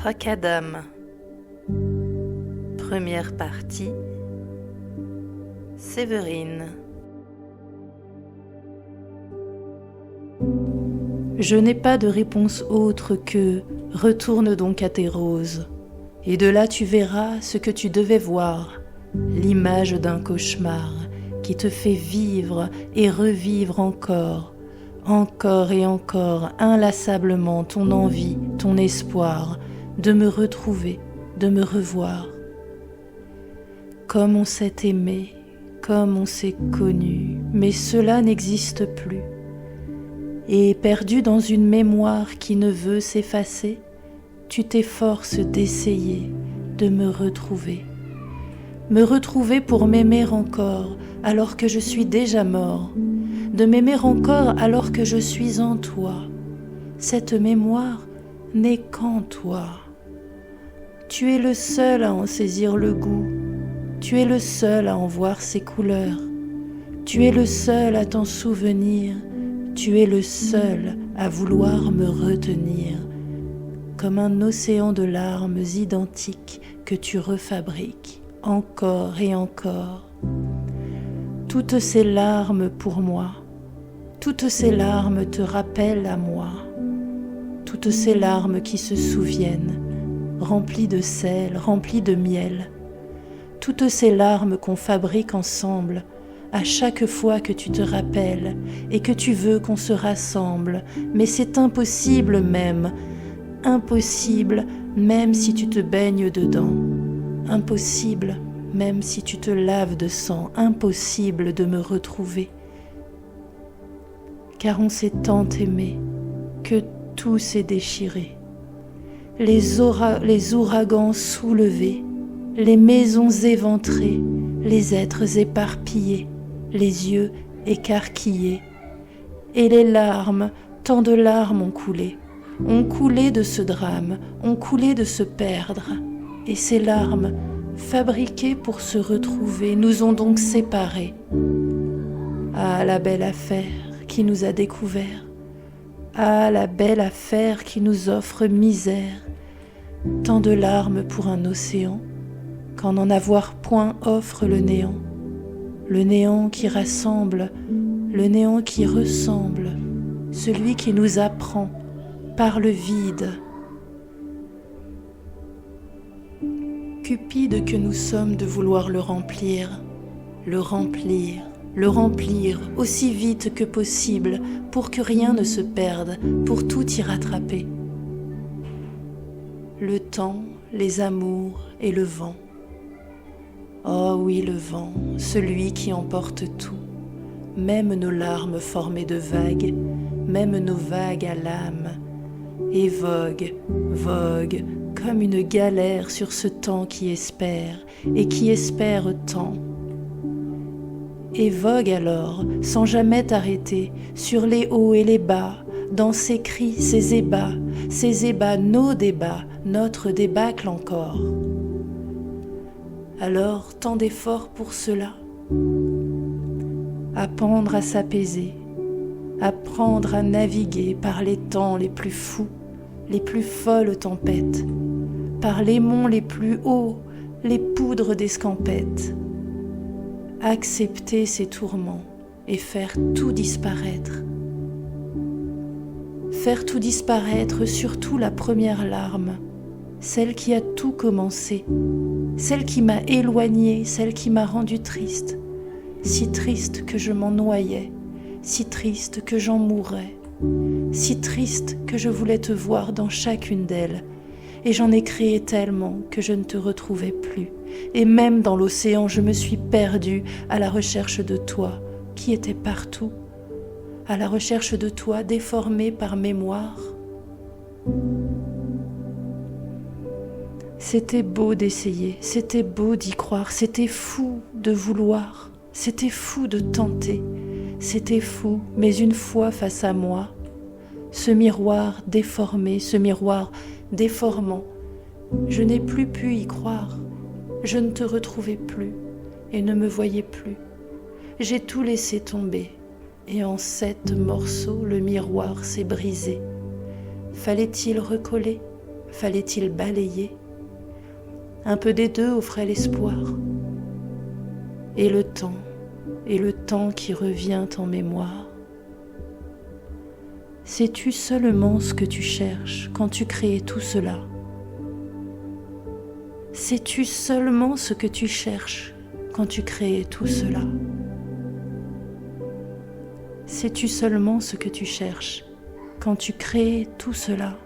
Fakadam. Première partie. Séverine. Je n'ai pas de réponse autre que « Retourne donc à tes roses ». Et de là tu verras ce que tu devais voir, l'image d'un cauchemar qui te fait vivre et revivre encore et encore, inlassablement ton envie, ton espoir de me retrouver, de me revoir. Comme on s'est aimé, comme on s'est connu, mais cela n'existe plus. Et perdu dans une mémoire qui ne veut s'effacer, tu t'efforces d'essayer de me retrouver pour m'aimer encore alors que je suis déjà mort, de m'aimer encore alors que je suis en toi. Cette mémoire n'est qu'en toi. Tu es le seul à en saisir le goût, tu es le seul à en voir ses couleurs, tu es le seul à t'en souvenir, tu es le seul à vouloir me retenir, comme un océan de larmes identiques que tu refabriques encore et encore. Toutes ces larmes pour moi, toutes ces larmes te rappellent à moi, toutes ces larmes qui se souviennent, remplies de sel, remplies de miel, toutes ces larmes qu'on fabrique ensemble à chaque fois que tu te rappelles et que tu veux qu'on se rassemble, mais c'est impossible même si tu te baignes dedans, impossible même si tu te laves de sang, impossible de me retrouver. Car on s'est tant aimé que tout s'est déchiré. Les ouragans soulevés, les maisons éventrées, les êtres éparpillés, les yeux écarquillés. Et les larmes, tant de larmes ont coulé de ce drame, ont coulé de se perdre. Et ces larmes, fabriquées pour se retrouver, nous ont donc séparés. Ah, la belle affaire qui nous a découverts. Ah, la belle affaire qui nous offre misère. Tant de larmes pour un océan, qu'en n'en avoir point offre le néant qui rassemble, le néant qui ressemble, celui qui nous apprend par le vide. Cupide que nous sommes de vouloir le remplir aussi vite que possible pour que rien ne se perde, pour tout y rattraper. Le temps, les amours et le vent. Oh oui, le vent, celui qui emporte tout, même nos larmes formées de vagues, même nos vagues à l'âme, et vogue comme une galère sur ce temps qui espère et qui espère tant. Et vogue alors, sans jamais t'arrêter, sur les hauts et les bas, dans ses cris, ses ébats, nos débats, notre débâcle encore. Alors, tant d'efforts pour cela. Apprendre à s'apaiser, apprendre à naviguer par les temps les plus fous, les plus folles tempêtes, par les monts les plus hauts, les poudres d'escampette. Accepter ces tourments et faire tout disparaître. Faire tout disparaître, surtout la première larme, celle qui a tout commencé, celle qui m'a éloignée, celle qui m'a rendue triste, si triste que je m'en noyais, si triste que j'en mourais, si triste que je voulais te voir dans chacune d'elles, et j'en ai créé tellement que je ne te retrouvais plus, et même dans l'océan je me suis perdue à la recherche de toi, qui était partout, à la recherche de toi déformée par mémoire. C'était beau d'essayer, c'était beau d'y croire, c'était fou de vouloir, c'était fou de tenter, c'était fou, mais une fois face à moi, ce miroir déformé, ce miroir déformant, je n'ai plus pu y croire, je ne te retrouvais plus et ne me voyais plus. J'ai tout laissé tomber et en 7 morceaux le miroir s'est brisé. Fallait-il recoller ? fallait-il balayer? Un peu des deux offrait l'espoir. Et le temps qui revient en mémoire. Sais-tu seulement ce que tu cherches quand tu créais tout cela? Sais-tu seulement ce que tu cherches quand tu créais tout cela? Sais-tu seulement ce que tu cherches quand tu créais tout cela?